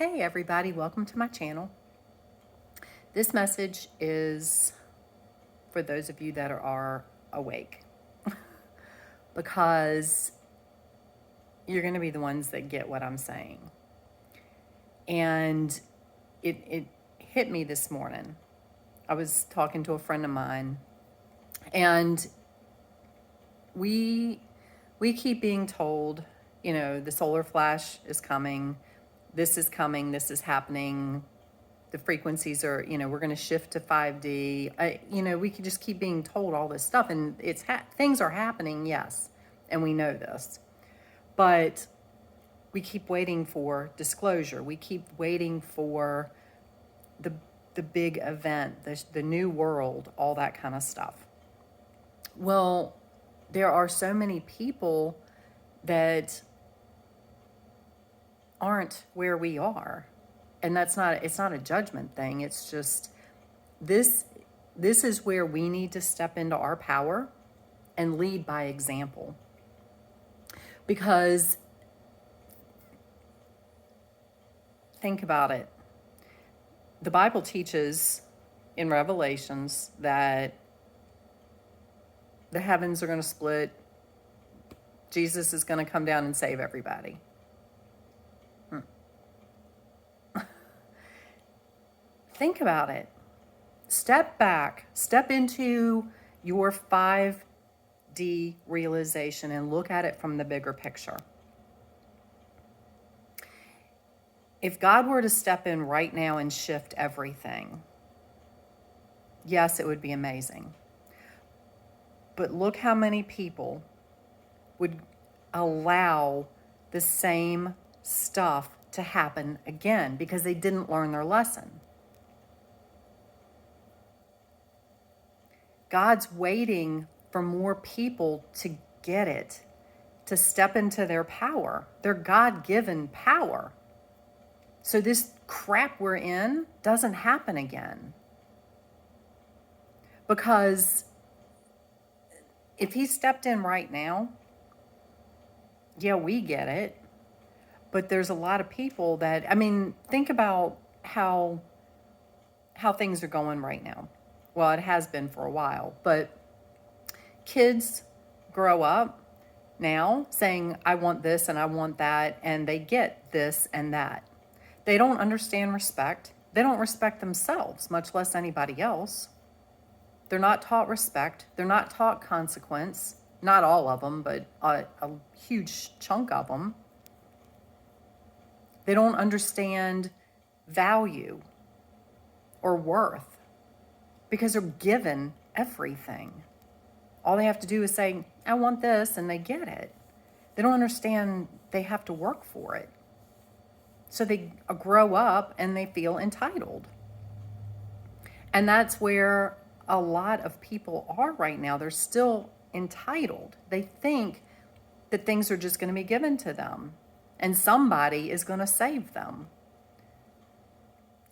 Hey everybody, welcome to my channel. This message is for those of you that are awake because you're going to be the ones that get what I'm saying. And it hit me this morning. I was talking to a friend of mine, and we keep being told, the solar flash is coming, this is coming, this is happening. The frequencies are, we're going to shift to 5D. We could just keep being told all this stuff, and things are happening, yes, and we know this. But we keep waiting for disclosure. We keep waiting for the big event, the new world, all that kind of stuff. Well, there are so many people that aren't where we are. And it's not a judgment thing. It's just this is where we need to step into our power and lead by example. Because think about it. The Bible teaches in Revelations that the heavens are going to split. Jesus is going to come down and save everybody. Think about it. Step back, step into your 5D realization and look at it from the bigger picture. If God were to step in right now and shift everything, yes, it would be amazing. But look how many people would allow the same stuff to happen again because they didn't learn their lesson. God's waiting for more people to get it, to step into their power, their God-given power. So this crap we're in doesn't happen again. Because if he stepped in right now, yeah, we get it. But there's a lot of people that, think about how things are going right now. Well, it has been for a while, but kids grow up now saying, I want this and I want that, and they get this and that. They don't understand respect. They don't respect themselves, much less anybody else. They're not taught respect. They're not taught consequence. Not all of them, but a huge chunk of them. They don't understand value or worth, because they're given everything. All they have to do is say, I want this, and they get it. They don't understand they have to work for it. So they grow up and they feel entitled. And that's where a lot of people are right now. They're still entitled. They think that things are just going to be given to them, and somebody is going to save them.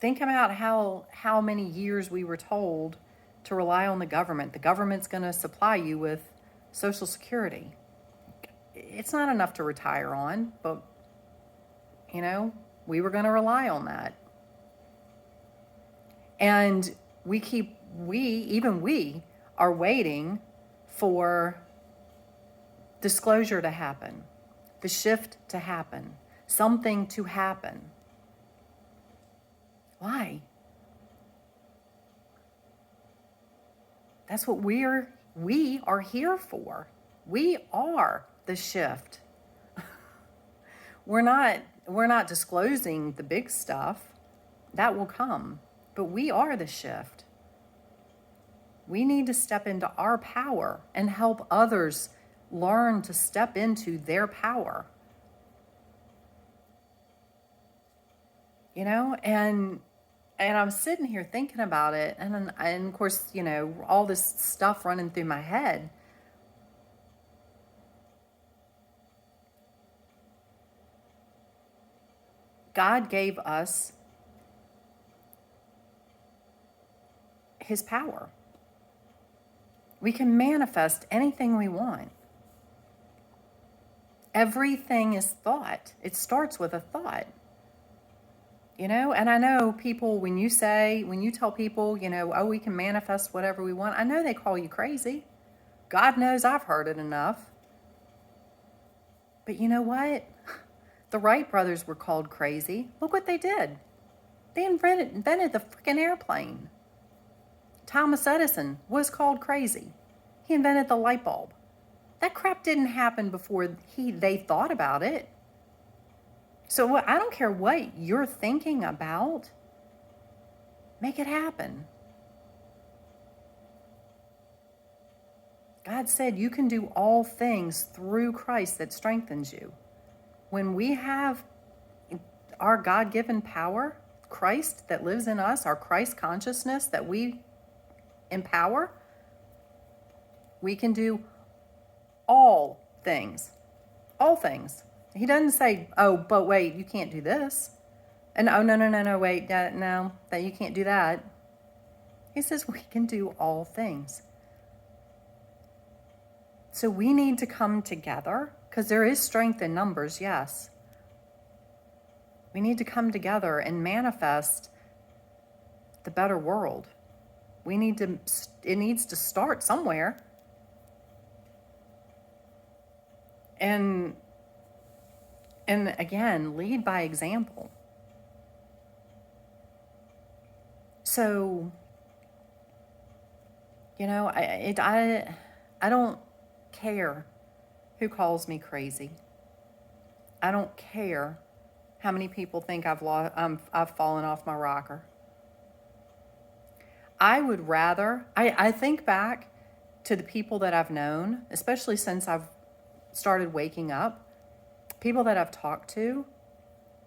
Think about how many years we were told to rely on the government. The government's going to supply you with Social Security. It's not enough to retire on, but, we were going to rely on that. And we are waiting for disclosure to happen, the shift to happen, something to happen. Why? That's what we are here for. We are the shift. We're not disclosing the big stuff. That will come. But we are the shift. We need to step into our power and help others learn to step into their power. And I'm sitting here thinking about it, and of course, all this stuff running through my head. God gave us his power. We can manifest anything we want. Everything is thought. It starts with a thought. And I know people, when you tell people, oh, we can manifest whatever we want, I know they call you crazy. God knows I've heard it enough. But you know what? The Wright brothers were called crazy. Look what they did. They invented the freaking airplane. Thomas Edison was called crazy. He invented the light bulb. That crap didn't happen before they thought about it. So I don't care what you're thinking about. Make it happen. God said you can do all things through Christ that strengthens you. When we have our God-given power, Christ that lives in us, our Christ consciousness that we empower, we can do all things. All things. He doesn't say, oh, but wait, you can't do this. And oh, no, wait, no, that you can't do that. He says we can do all things. So we need to come together, because there is strength in numbers, yes. We need to come together and manifest the better world. It needs to start somewhere. And again, lead by example. So, I don't care who calls me crazy. I don't care how many people think I've fallen off my rocker. I would rather, I think back to the people that I've known, especially since I've started waking up, people that I've talked to,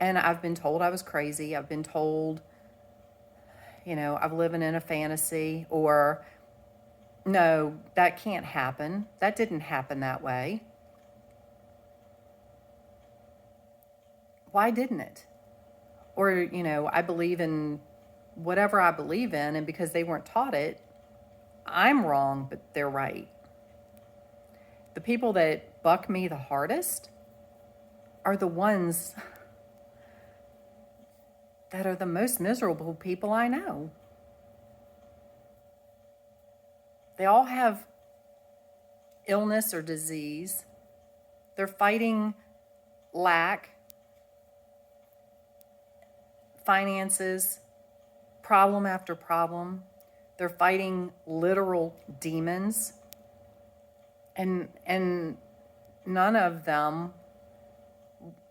and I've been told I was crazy. I've been told, I'm living in a fantasy, or no, that can't happen. That didn't happen that way. Why didn't it? Or, I believe in whatever I believe in, and because they weren't taught it, I'm wrong, but they're right. The people that buck me the hardest are the ones that are the most miserable people I know. They all have illness or disease. They're fighting lack, finances, problem after problem. They're fighting literal demons. And none of them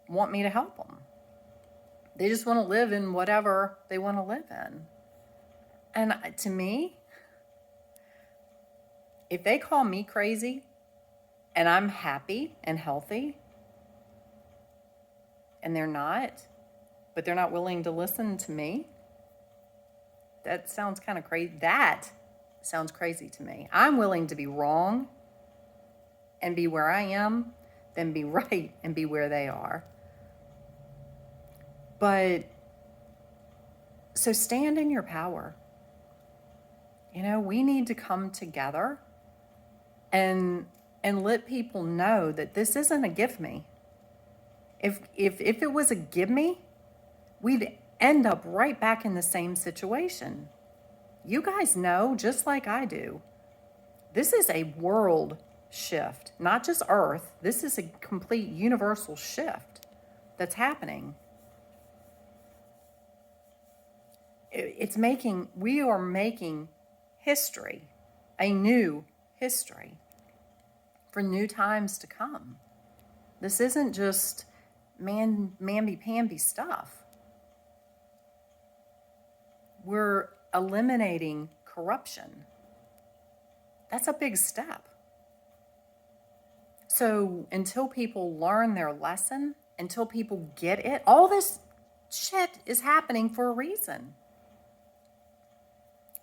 want me to help them. They just want to live in whatever they want to live in. And to me, if they call me crazy and I'm happy and healthy, and they're not, but they're not willing to listen to me, that sounds kind of crazy. That sounds crazy to me. I'm willing to be wrong and be where I am than be right and be where they are. But so stand in your power. We need to come together and let people know that this isn't a give me. If it was a give me, we'd end up right back in the same situation. You guys know, just like I do, this is a world shift, not just Earth. This is a complete universal shift that's happening. We are making history, a new history for new times to come. This isn't just mamby-pamby stuff. We're eliminating corruption. That's a big step. So until people learn their lesson, until people get it, all this shit is happening for a reason.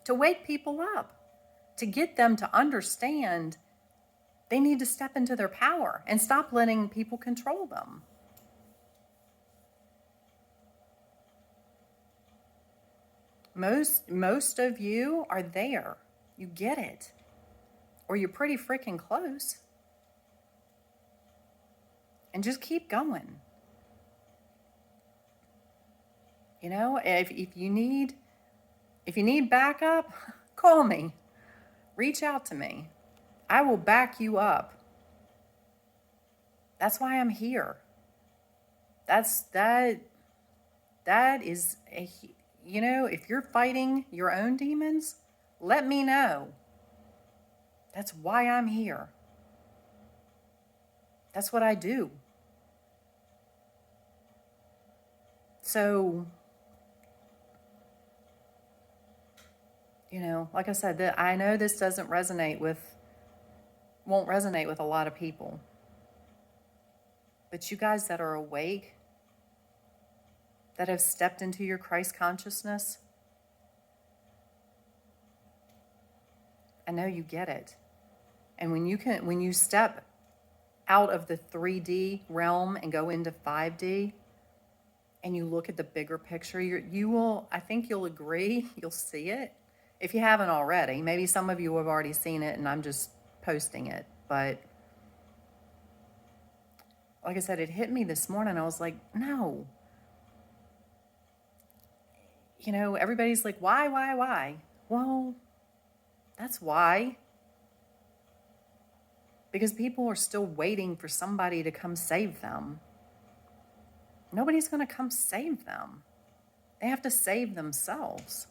To wake people up, to get them to understand they need to step into their power and stop letting people control them. Most of you are there. You get it. Or you're pretty freaking close. And just keep going. You know, if you need backup, call me. Reach out to me. I will back you up. That's why I'm here. That is a, you know, if you're fighting your own demons, let me know. That's why I'm here. That's what I do. So, you know, like I said, that I know this won't resonate with a lot of people. But you guys that are awake, that have stepped into your Christ consciousness, I know you get it. And when you step out of the 3D realm and go into 5D and you look at the bigger picture, I think you'll agree, you'll see it. If you haven't already, maybe some of you have already seen it and I'm just posting it. But like I said, it hit me this morning. I was like, no. You know, everybody's like, why? Well, that's why. Because people are still waiting for somebody to come save them. Nobody's going to come save them. They have to save themselves.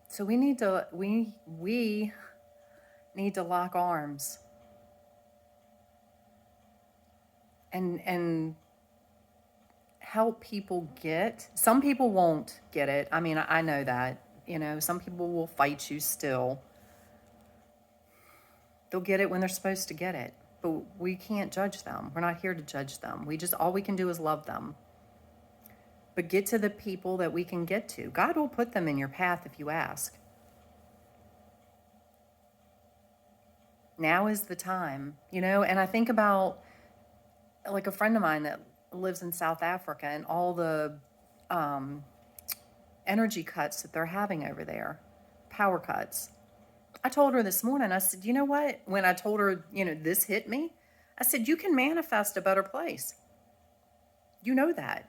So we need to lock arms and help people get. Some people won't get it. I mean, I know that. You know, some people will fight you still. They'll get it when they're supposed to get it. But we can't judge them. We're not here to judge them. All we can do is love them. But get to the people that we can get to. God will put them in your path if you ask. Now is the time, you know, and I think about like a friend of mine that lives in South Africa and all the energy cuts that they're having over there, power cuts. I told her this morning, I said, you know what? When I told her, you know, this hit me, I said, you can manifest a better place. You know that.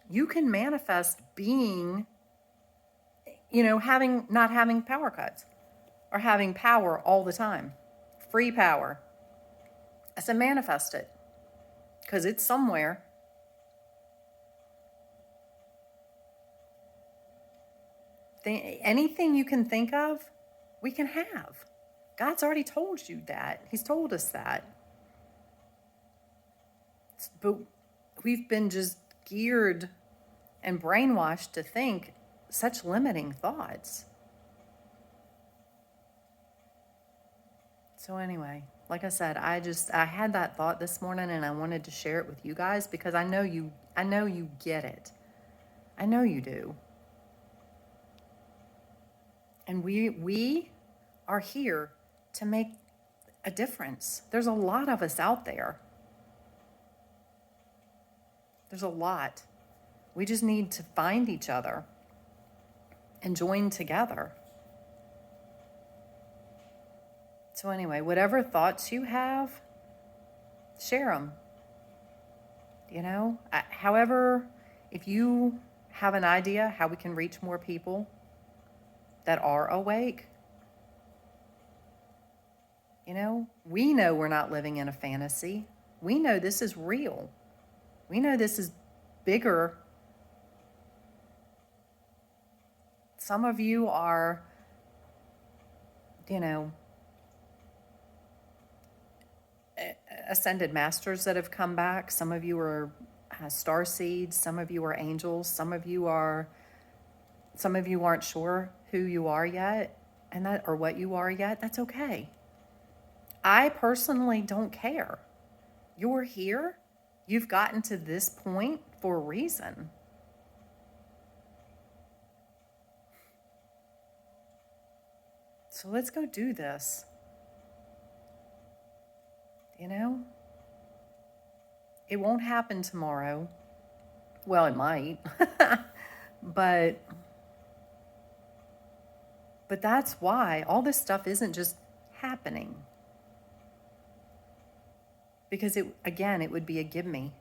You can manifest being, you know, not having power cuts or having power all the time. Free power. I said, manifest it. Because it's somewhere. Anything you can think of, we can have. God's already told you that. He's told us that. But we've been just geared and brainwashed to think such limiting thoughts. So anyway, like I said, I had that thought this morning and I wanted to share it with you guys because I know you get it. I know you do. And we are here to make a difference. There's a lot of us out there. There's a lot. We just need to find each other and join together. So anyway, whatever thoughts you have, share them. You know, however, if you have an idea how we can reach more people that are awake, you know, we know we're not living in a fantasy. We know this is real. We know this is bigger. Some of you are, you know, ascended masters that have come back. Some of you are star seeds. Some of you are angels. Some of you aren't sure who you are yet or what you are yet. That's okay. I personally don't care. You're here. You've gotten to this point for a reason. So let's go do this. You know? It won't happen tomorrow. Well, it might. But that's why all this stuff isn't just happening. Because it would be a give me.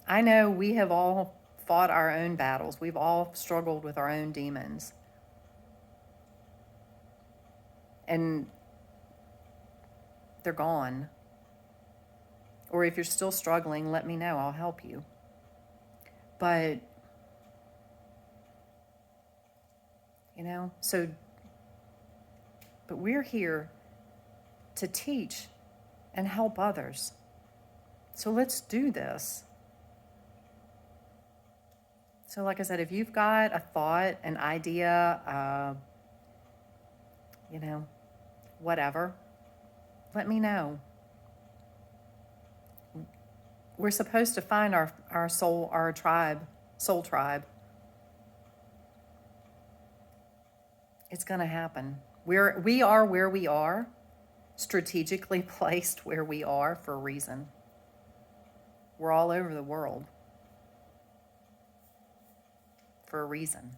I know we have all fought our own battles. We've all struggled with our own demons. And they're gone. Or if you're still struggling, let me know. I'll help you. But, but we're here to teach and help others. So let's do this. So like I said, if you've got a thought, an idea, whatever, let me know. We're supposed to find our soul, our tribe, soul tribe. It's going to happen. We are where we are, strategically placed where we are for a reason. We're all over the world for a reason.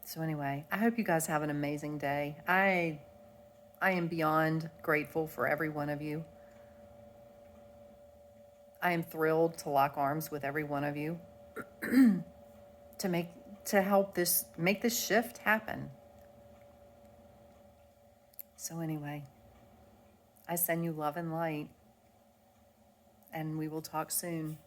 So anyway, I hope you guys have an amazing day. I am beyond grateful for every one of you. I am thrilled to lock arms with every one of you to help make this shift happen. So anyway, I send you love and light, and we will talk soon.